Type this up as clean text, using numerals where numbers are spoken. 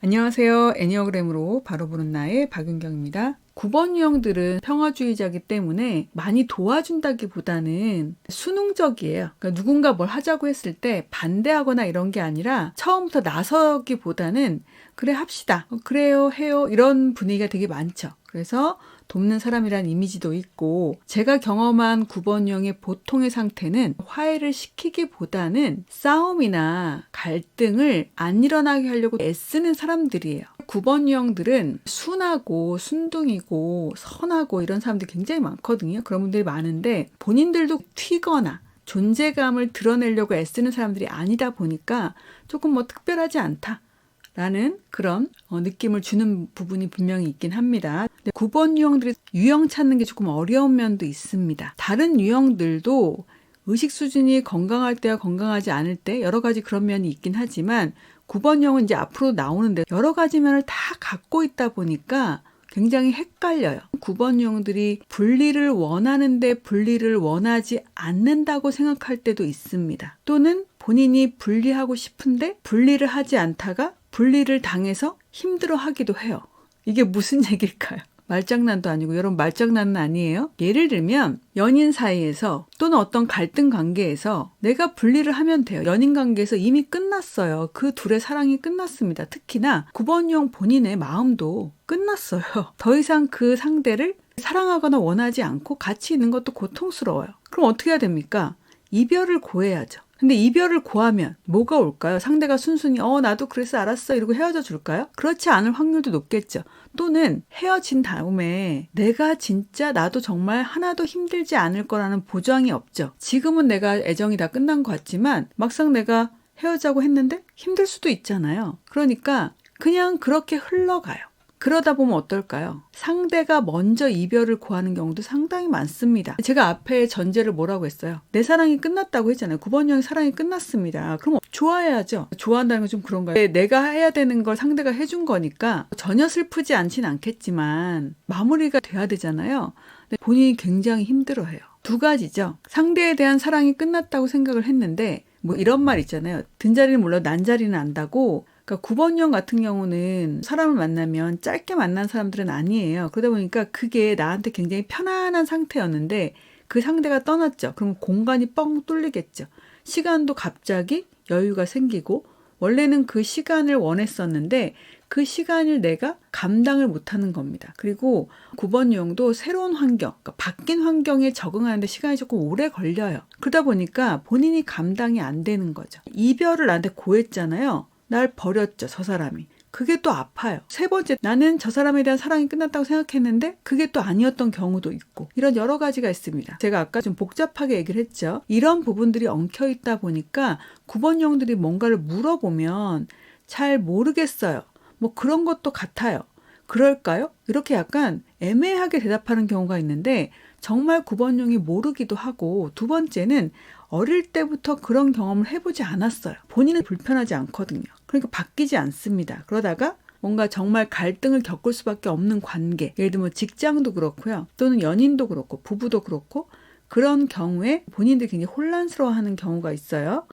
안녕하세요. 애니어그램으로 바로 보는 나의 박윤경입니다. 9번 유형들은 평화주의자이기 때문에 많이 도와준다기보다는 수능적이에요. 그러니까 누군가 뭘 하자고 했을 때 반대하거나 이런 게 아니라 처음부터 나서기보다는 그래 합시다. 그래요 해요 이런 분위기가 되게 많죠. 그래서 돕는 사람이란 이미지도 있고, 제가 경험한 9번 유형의 보통의 상태는 화해를 시키기보다는 싸움이나 갈등을 안 일어나게 하려고 애쓰는 사람들이에요. 9번 유형들은 순하고 순둥이고 선하고 이런 사람들이 굉장히 많거든요. 그런 분들이 많은데 본인들도 튀거나 존재감을 드러내려고 애쓰는 사람들이 아니다 보니까 조금 특별하지 않다 라는 그런 느낌을 주는 부분이 분명히 있긴 합니다. 9번 유형들이 유형 찾는 게 조금 어려운 면도 있습니다. 다른 유형들도 의식 수준이 건강할 때와 건강하지 않을 때 여러 가지 그런 면이 있긴 하지만 9번 유형은 이제 앞으로 나오는데 여러 가지 면을 다 갖고 있다 보니까 굉장히 헷갈려요. 9번 유형들이 분리를 원하는데 분리를 원하지 않는다고 생각할 때도 있습니다. 또는 본인이 분리하고 싶은데 분리를 하지 않다가 분리를 당해서 힘들어하기도 해요. 이게 무슨 얘기일까요? 말장난도 아니고 여러분 말장난은 아니에요. 예를 들면 연인 사이에서 또는 어떤 갈등 관계에서 내가 분리를 하면 돼요. 연인 관계에서 이미 끝났어요. 그 둘의 사랑이 끝났습니다. 특히나 9번 유형 본인의 마음도 끝났어요. 더 이상 그 상대를 사랑하거나 원하지 않고 같이 있는 것도 고통스러워요. 그럼 어떻게 해야 됩니까? 이별을 고해야죠. 근데 이별을 고하면 뭐가 올까요? 상대가 순순히 나도 그래서 알았어 이러고 헤어져 줄까요? 그렇지 않을 확률도 높겠죠. 또는 헤어진 다음에 내가 진짜 나도 정말 하나도 힘들지 않을 거라는 보장이 없죠. 지금은 내가 애정이 다 끝난 것 같지만 막상 내가 헤어지자고 했는데 힘들 수도 있잖아요. 그러니까 그냥 그렇게 흘러가요. 그러다 보면 어떨까요? 상대가 먼저 이별을 고하는 경우도 상당히 많습니다. 제가 앞에 전제를 뭐라고 했어요? 내 사랑이 끝났다고 했잖아요. 9번 유형의 사랑이 끝났습니다. 그럼 좋아해야죠. 좋아한다는 건 좀 그런가요? 내가 해야 되는 걸 상대가 해준 거니까 전혀 슬프지 않진 않겠지만 마무리가 돼야 되잖아요. 근데 본인이 굉장히 힘들어해요. 두 가지죠. 상대에 대한 사랑이 끝났다고 생각을 했는데 이런 말 있잖아요. 든 자리는 몰라도 난 자리는 안다고. 그러니까 9번 유형 같은 경우는 사람을 만나면 짧게 만난 사람들은 아니에요. 그러다 보니까 그게 나한테 굉장히 편안한 상태였는데 그 상대가 떠났죠. 그럼 공간이 뻥 뚫리겠죠. 시간도 갑자기 여유가 생기고 원래는 그 시간을 원했었는데 그 시간을 내가 감당을 못하는 겁니다. 그리고 9번 유형도 새로운 환경, 그러니까 바뀐 환경에 적응하는데 시간이 조금 오래 걸려요. 그러다 보니까 본인이 감당이 안 되는 거죠. 이별을 나한테 고했잖아요. 날 버렸죠, 저 사람이. 그게 또 아파요. 세 번째, 나는 저 사람에 대한 사랑이 끝났다고 생각했는데 그게 또 아니었던 경우도 있고 이런 여러 가지가 있습니다. 제가 아까 좀 복잡하게 얘기를 했죠. 이런 부분들이 엉켜있다 보니까 9번 유형들이 뭔가를 물어보면 잘 모르겠어요. 그런 것도 같아요. 그럴까요? 이렇게 약간 애매하게 대답하는 경우가 있는데 정말 9번 유형이 모르기도 하고 두 번째는 어릴 때부터 그런 경험을 해보지 않았어요. 본인은 불편하지 않거든요. 그러니까 바뀌지 않습니다. 그러다가 뭔가 정말 갈등을 겪을 수밖에 없는 관계, 예를 들면 직장도 그렇고요. 또는 연인도 그렇고 부부도 그렇고 그런 경우에 본인들이 굉장히 혼란스러워하는 경우가 있어요.